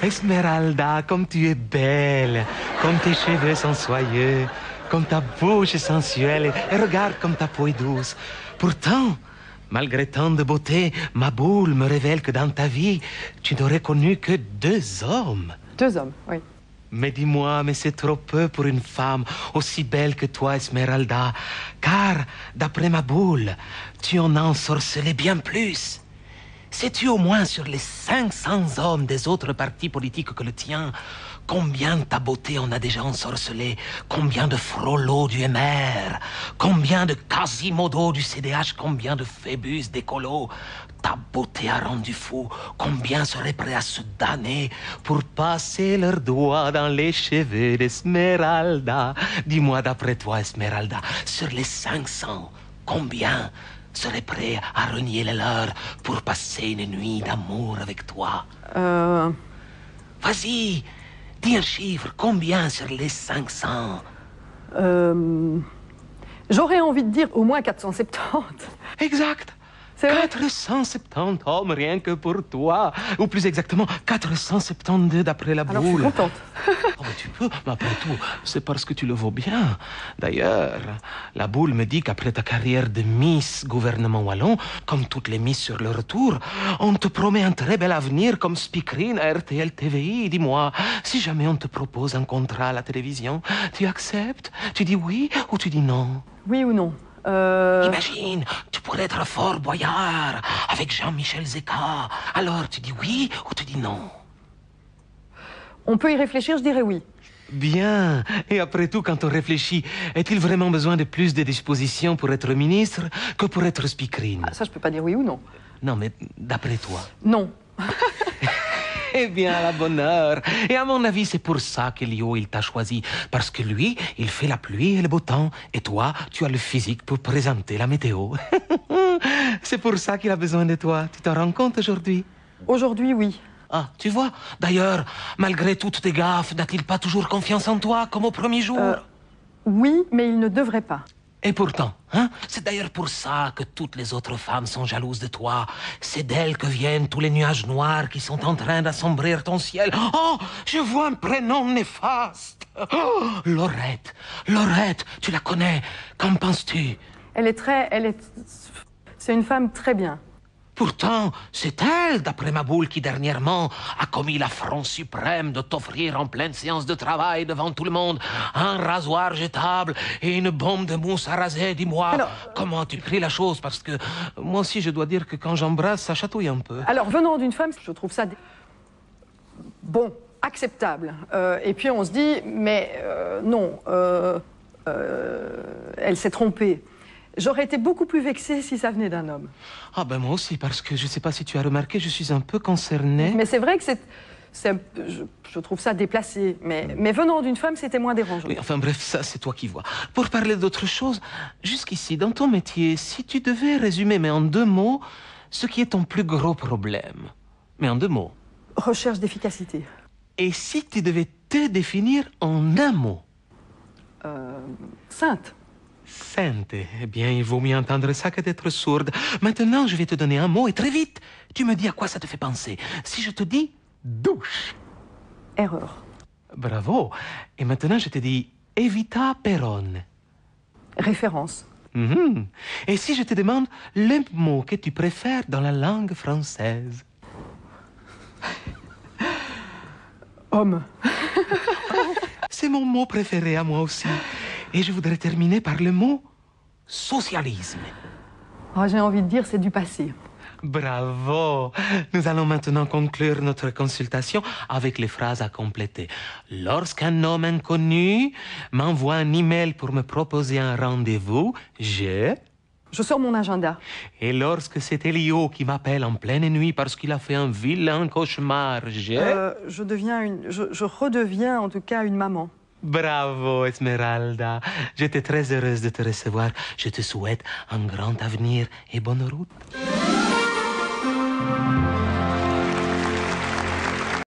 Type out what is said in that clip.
Esmeralda, comme tu es belle, comme tes cheveux sont soyeux, comme ta bouche est sensuelle, et regarde comme ta peau est douce. Pourtant, malgré tant de beauté, ma boule me révèle que dans ta vie, tu n'aurais connu que 2 hommes. 2 hommes, oui. Mais dis-moi, mais c'est trop peu pour une femme aussi belle que toi, Esmeralda. Car, d'après ma boule, tu en as ensorcelé bien plus. Sais-tu au moins sur les 500 hommes des autres partis politiques que le tien, combien de ta beauté en a déjà ensorcelé? Combien de Frollo du MR? Combien de Quasimodo du CDH? Combien de Phébus d'Écolo? Ta beauté a rendu fou. Combien seraient prêts à se damner pour passer leurs doigts dans les cheveux d'Esmeralda? Dis-moi d'après toi, Esmeralda, sur les 500, combien seraient prêts à renier les leurs pour passer une nuit d'amour avec toi? Vas-y, dis un chiffre. Combien sur les 500? J'aurais envie de dire au moins 470. Exact. 470 hommes rien que pour toi. Ou plus exactement, 472 d'après la boule. Alors, je suis contente. Oh, mais tu peux, mais après tout, c'est parce que tu le vaux bien. D'ailleurs, la boule me dit qu'après ta carrière de Miss Gouvernement Wallon, comme toutes les Miss sur le retour, on te promet un très bel avenir comme speakerine à RTL TVI. Dis-moi, si jamais on te propose un contrat à la télévision, tu acceptes? Tu dis oui ou tu dis non? Oui ou non? Imagine, tu pourrais être Fort Boyard avec Jean-Michel Zeka. Alors, tu dis oui ou tu dis non? On peut y réfléchir, je dirais oui. Bien. Et après tout, quand on réfléchit, est-il vraiment besoin de plus de dispositions pour être ministre que pour être speakerine? Ah, ça, je peux pas dire oui ou non. Non, mais d'après toi? Non. Eh bien, à la bonne heure. Et à mon avis, c'est pour ça que Léo, il t'a choisi. Parce que lui, il fait la pluie et le beau temps. Et toi, tu as le physique pour présenter la météo. C'est pour ça qu'il a besoin de toi. Tu t'en rends compte aujourd'hui? Aujourd'hui, oui. Ah, tu vois. D'ailleurs, malgré toutes tes gaffes, n'a-t-il pas toujours confiance en toi, comme au premier jour? Oui, mais il ne devrait pas. Et pourtant, hein, c'est d'ailleurs pour ça que toutes les autres femmes sont jalouses de toi. C'est d'elles que viennent tous les nuages noirs qui sont en train d'assombrir ton ciel. Oh, je vois un prénom néfaste. Oh, Laurette. Laurette, tu la connais. Qu'en penses-tu? C'est une femme très bien. Pourtant, c'est elle, d'après ma boule, qui dernièrement a commis l'affront suprême de t'offrir en pleine séance de travail devant tout le monde un rasoir jetable et une bombe de mousse à raser. Dis-moi, alors, comment tu pris la chose? Parce que moi aussi, je dois dire que quand j'embrasse, ça chatouille un peu. Alors, venant d'une femme, je trouve ça bon, acceptable. Et puis on se dit, mais non, elle s'est trompée. J'aurais été beaucoup plus vexée si ça venait d'un homme. Ah ben moi aussi, parce que je ne sais pas si tu as remarqué, je suis un peu concernée. Mais c'est vrai que je trouve ça déplacé. Mais venant d'une femme, c'était moins dérangeant. Oui, enfin bref, ça c'est toi qui vois. Pour parler d'autre chose, jusqu'ici, dans ton métier, si tu devais résumer, mais en 2 mots, ce qui est ton plus gros problème. Mais en 2 mots. Recherche d'efficacité. Et si tu devais te définir en 1 mot? Sainte. Sainte. Eh bien, il vaut mieux entendre ça que d'être sourde. Maintenant, je vais te donner un mot et très vite, tu me dis à quoi ça te fait penser. Si je te dis douche. Erreur. Bravo. Et maintenant, je te dis Evita Peron. Référence. Et si je te demande le mot que tu préfères dans la langue française? Homme. C'est mon mot préféré à moi aussi. Et je voudrais terminer par le mot socialisme. Oh, j'ai envie de dire c'est du passé. Bravo! Nous allons maintenant conclure notre consultation avec les phrases à compléter. Lorsqu'un homme inconnu m'envoie un email pour me proposer un rendez-vous, je sors mon agenda. Et lorsque c'est Elio qui m'appelle en pleine nuit parce qu'il a fait un vilain cauchemar, je redeviens en tout cas une maman. Bravo, Esmeralda. J'étais très heureuse de te recevoir. Je te souhaite un grand avenir et bonne route.